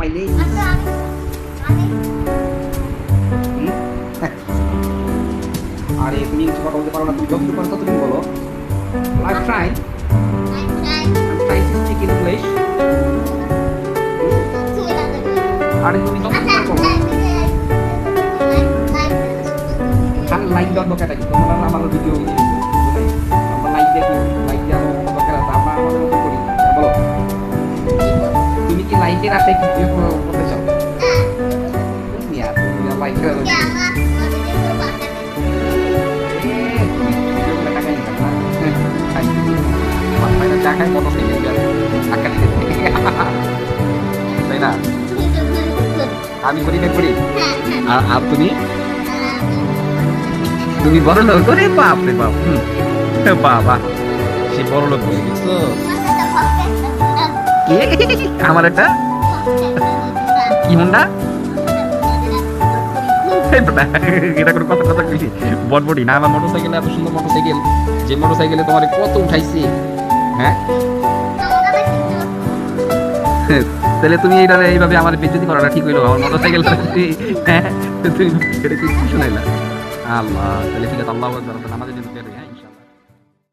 পাইলেই আরে তুমি কিছু কথা বলতে পারো না, তুমি যতটুকু পারো ততটুকু বলো। I'm trying to speak English. আরে তুমি যতটুকু পারো বলো। আর লাইক দেওয়ার দরকার কি? তোমরা আমার ভিডিও আমরা লাইক দেখি, লাইক দেওয়ার দরকার আছে, আমরা আমাদের মতো করি। বলো তুমি কি লাইকের আশায় কি করতে চাও? তুমি আর লাইক করে দেখায় মতো তাই না? আমি করি না করি আর তুমি তুমি বড় লোক করে বাপ রে বাপ। বাবা সে বড় লোক হয়ে গেছো। আমার একটা কি হোন্ডা এটা করে কথা কথা কইছি বটবটি না। আমার মোটরসাইকেল এত সুন্দর মোটরসাইকেল, যে মোটরসাইকেলে তোমার কত উঠাইছি। হ্যাঁ তাহলে তুমি এইভাবে আমার বেজ্জতি করাটা ঠিক হইলো? আমার মোটরসাইকেল তুমি এটা কি শোনাইলা? আল্লাহ তাহলে ঠিক আছে, আল্লাহ আমাদের